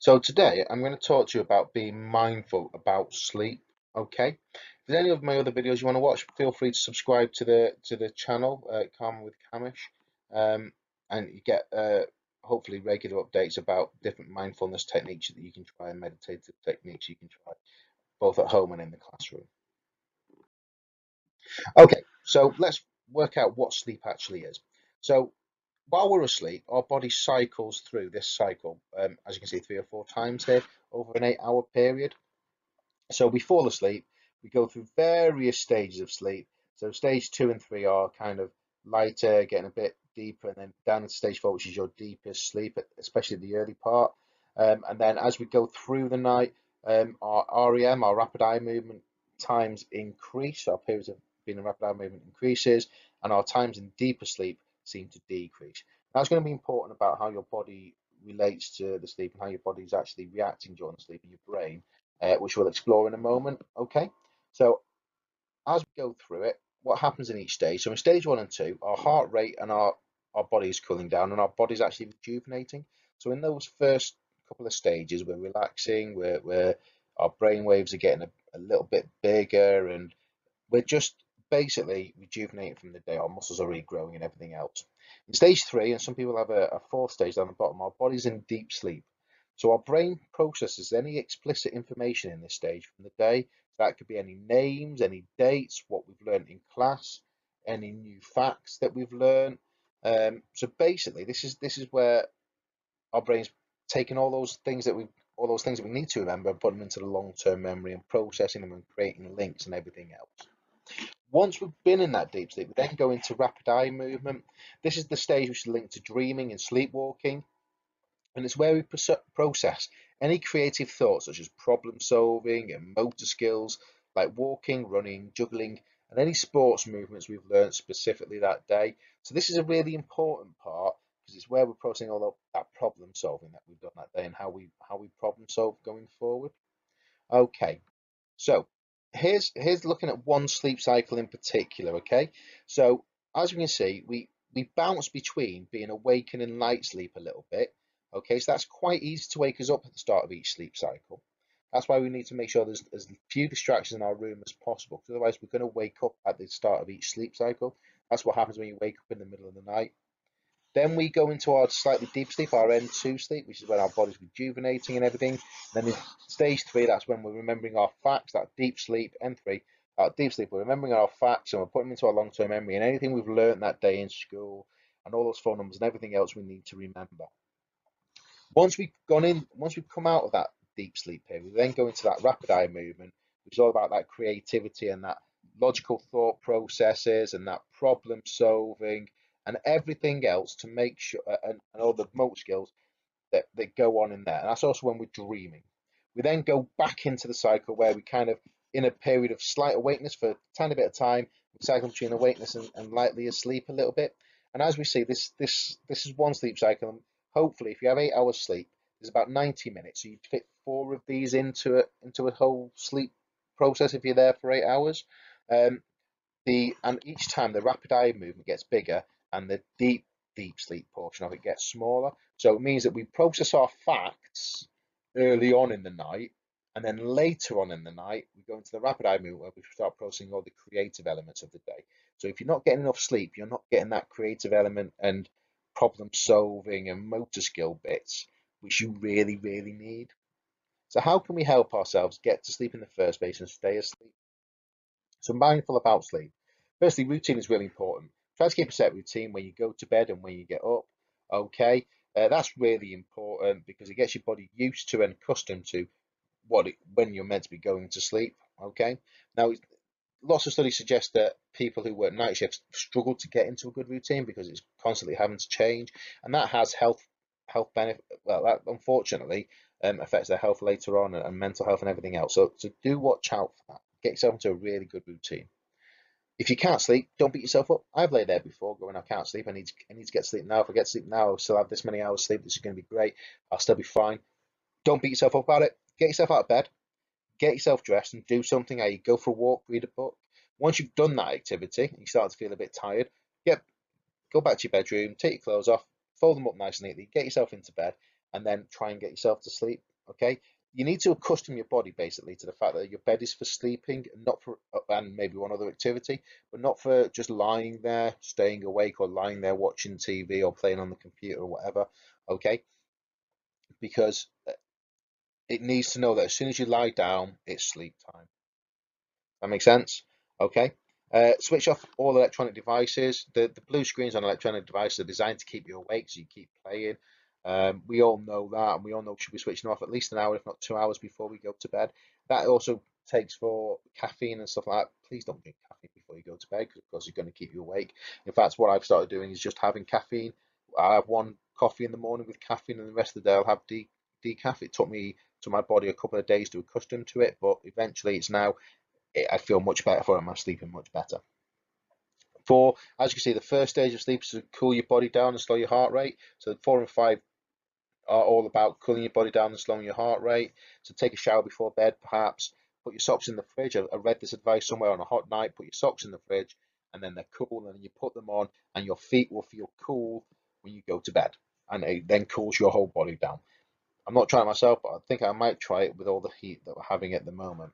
So today I'm going to talk to you about being mindful about sleep. Okay. If there's any of my other videos you want to watch, feel free to subscribe to the channel, Calm with Camish, um, and you get hopefully regular updates about different mindfulness techniques that you can try and meditative techniques you can try both at home and in the classroom. Okay, so let's work out what sleep actually is. So while we're asleep, our body cycles through this cycle, as you can see, 3 or 4 times here over an 8-hour period. So we fall asleep, we go through various stages of sleep. So stage 2 and 3 are kind of lighter, getting a bit deeper, and then down to stage 4, which is your deepest sleep, especially the early part. And then as we go through the night, our REM, our rapid eye movement times increase, our periods of being in rapid eye movement increases, and our times in deeper sleep seem to decrease. That's going to be important about how your body relates to the sleep and how your body is actually reacting during the sleep in your brain, which we'll explore in a moment. Okay, so as we go through it, what happens in each stage? So in stage 1 and 2, our heart rate and our body is cooling down, and our body's actually rejuvenating. So in those first couple of stages, we're relaxing, we're our brain waves are getting a little bit bigger, and we're just basically rejuvenating from the day. Our muscles are regrowing and everything else. In stage 3, and some people have a fourth stage down the bottom, our body's in deep sleep. So our brain processes any explicit information in this stage from the day. So that could be any names, any dates, what we've learned in class, any new facts that we've learned. So basically, this is where our brain's taking all those things that we need to remember, and putting them into the long-term memory and processing them and creating links and everything else. Once we've been in that deep sleep, we then go into rapid eye movement. This is the stage which is linked to dreaming and sleepwalking, and it's where we process any creative thoughts such as problem solving and motor skills like walking, running, juggling, and any sports movements we've learned specifically that day. So this is a really important part because it's where we're processing all of that problem solving that we've done that day and how we problem solve going forward. Okay, so here's looking at one sleep cycle in particular, okay? So as we can see, we bounce between being awake and in light sleep a little bit. Okay, so that's quite easy to wake us up at the start of each sleep cycle. That's why we need to make sure there's as few distractions in our room as possible, because otherwise we're going to wake up at the start of each sleep cycle. That's what happens when you wake up in the middle of the night. Then we go into our slightly deep sleep, our N2 sleep, which is when our body's rejuvenating and everything. And then in stage 3, that's when we're remembering our facts, that deep sleep, N3, our deep sleep, we're remembering our facts and we're putting them into our long-term memory and anything we've learned that day in school and all those phone numbers and everything else we need to remember. Once we've come out of that deep sleep period, we then go into that rapid eye movement, which is all about that creativity and that logical thought processes and that problem solving and everything else to make sure and all the motor skills that go on in there. And that's also when we're dreaming. We then go back into the cycle where we kind of in a period of slight awakeness for a tiny bit of time, we cycle between awakeness and lightly asleep a little bit. And as we see, this is one sleep cycle. And hopefully, if you have 8 hours sleep, there's about 90 minutes. So you fit 4 of these into a whole sleep process if you're there for 8 hours. Um, and each time the rapid eye movement gets bigger and the deep sleep portion of it gets smaller. So it means that we process our facts early on in the night, and then later on in the night we go into the rapid eye movement where we start processing all the creative elements of the day. So if you're not getting enough sleep, you're not getting that creative element and problem solving and motor skill bits which you really need. So how can we help ourselves get to sleep in the first place and stay asleep? So mindful about sleep. Firstly, routine is really important. Try to keep a set routine when you go to bed and when you get up. Okay, that's really important because it gets your body used to and accustomed to when you're meant to be going to sleep. Okay, now lots of studies suggest that people who work night shifts struggle to get into a good routine because it's constantly having to change, and that has health benefit. Well, that unfortunately affects their health later on and mental health and everything else. So do watch out for that. Get yourself into a really good routine. If you can't sleep, don't beat yourself up. I've laid there before going, I can't sleep. I need to get sleep now. If I get sleep now, I'll still have this many hours sleep. This is going to be great. I'll still be fine. Don't beat yourself up about it. Get yourself out of bed. Get yourself dressed and do something. You go for a walk, read a book. Once you've done that activity and you start to feel a bit tired, yep, go back to your bedroom, take your clothes off, fold them up nice and neatly, get yourself into bed, and then try and get yourself to sleep. Okay, you need to accustom your body basically to the fact that your bed is for sleeping, not for and maybe one other activity, but not for just lying there, staying awake, or lying there watching TV or playing on the computer or whatever. Okay, because it needs to know that as soon as you lie down, it's sleep time. That makes sense? Okay. Switch off all electronic devices. The blue screens on electronic devices are designed to keep you awake, so you keep playing. We all know that, and we all know we should be switching off at least an hour, if not 2 hours before we go to bed. That also takes for caffeine and stuff like that. Please don't drink caffeine before you go to bed, because of course it's going to keep you awake. In fact, what I've started doing is just having caffeine. I have one coffee in the morning with caffeine, and the rest of the day I'll have decaf. It took my body a couple of days to accustom to it, but eventually it's now I feel much better for it. I'm sleeping much better. Four, as you can see, the first stage of sleep is to cool your body down and slow your heart rate. So 4 and 5 are all about cooling your body down and slowing your heart rate. So take a shower before bed, perhaps. Put your socks in the fridge. I read this advice somewhere on a hot night. Put your socks in the fridge, and then they're cool, and then you put them on, and your feet will feel cool when you go to bed, and it then cools your whole body down. I'm not trying it myself, but I think I might try it with all the heat that we're having at the moment.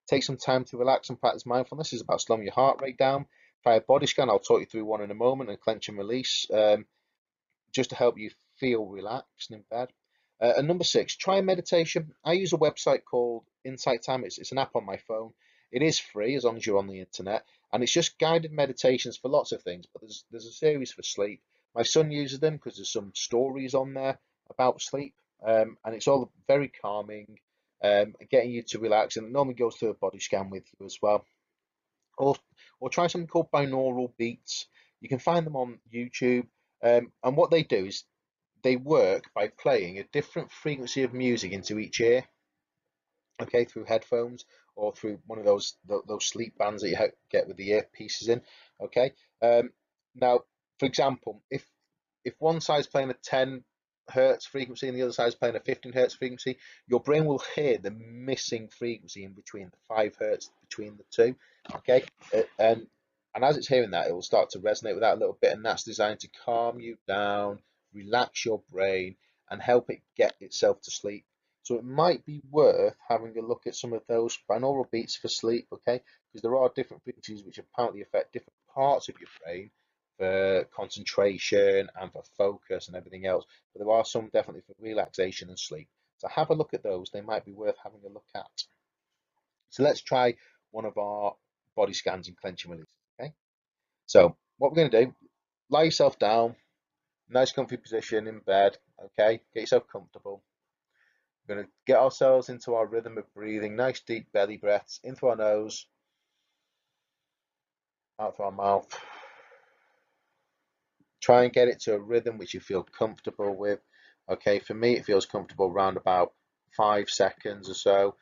Take some time to relax and practice mindfulness. It's about slowing your heart rate down. Try a body scan. I'll talk you through one in a moment, and clench and release, just to help you feel relaxed in bed. And number six, try meditation. I use a website called Insight Time. It's an app on my phone. It is free as long as you're on the internet, and it's just guided meditations for lots of things. But there's a series for sleep. My son uses them because there's some stories on there about sleep, and it's all very calming, getting you to relax. And it normally goes through a body scan with you as well. Or or try something called binaural beats. You can find them on YouTube. And what they do is they work by playing a different frequency of music into each ear, okay, through headphones or through one of those sleep bands that you get with the earpieces in, okay. Now, for example, if one side's playing a 10 hertz frequency and the other side's playing a 15 hertz frequency, your brain will hear the missing frequency in between, the 5 hertz between the two, okay. And as it's hearing that, it will start to resonate with that a little bit, and that's designed to calm you down, relax your brain, and help it get itself to sleep. So it might be worth having a look at some of those binaural beats for sleep, okay? Because there are different frequencies which apparently affect different parts of your brain for concentration and for focus and everything else. But there are some definitely for relaxation and sleep. So have a look at those. They might be worth having a look at. So let's try one of our body scans and clench and release, okay? So what we're going to do, lie yourself down, nice comfy position in bed, okay? Get yourself comfortable. We're going to get ourselves into our rhythm of breathing, nice deep belly breaths in through our nose, out through our mouth. Try and get it to a rhythm which you feel comfortable with. Okay, for me, it feels comfortable around about 5 seconds or so.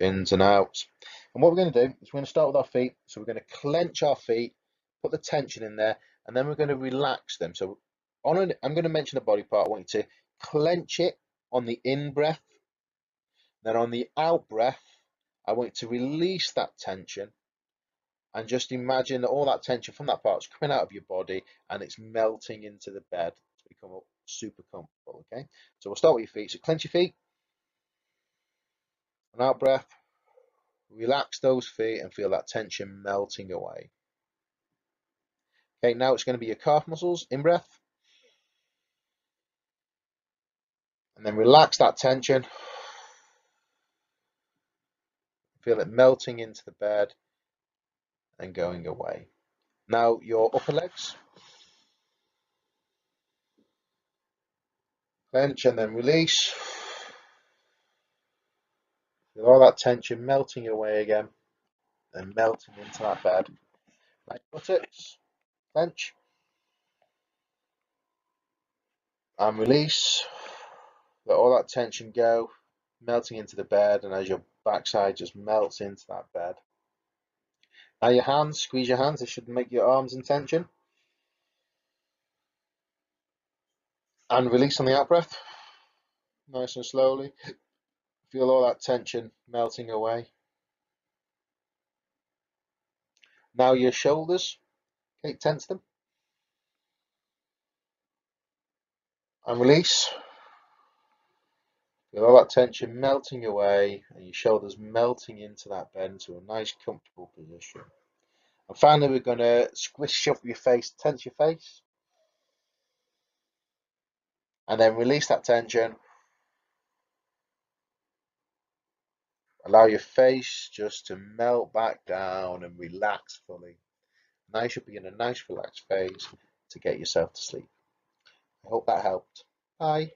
Ins and outs. And what we're going to do is we're going to start with our feet. So we're going to clench our feet, put the tension in there, and then we're going to relax them. So I'm going to mention a body part. I want you to clench it on the in breath. Then on the out breath, I want you to release that tension and just imagine that all that tension from that part is coming out of your body and it's melting into the bed to become super comfortable. Okay, so we'll start with your feet. So clench your feet, an out breath, relax those feet and feel that tension melting away. Okay, now it's going to be your calf muscles, in breath, and then relax that tension. Feel it melting into the bed and going away. Now your upper legs, clench and then release. Feel all that tension melting away again and melting into that bed. Right buttocks, clench and release. Let all that tension go, melting into the bed, and as your backside just melts into that bed. Now your hands, squeeze your hands. This should make your arms in tension. And release on the out breath, nice and slowly. Feel all that tension melting away. Now your shoulders, okay, tense them. And release. Feel all that tension melting away and your shoulders melting into that bend to a nice comfortable position. And finally, we're going to squish up your face, tense your face, and then release that tension. Allow your face just to melt back down and relax fully. Now you should be in a nice relaxed phase to get yourself to sleep. I hope that helped. Bye.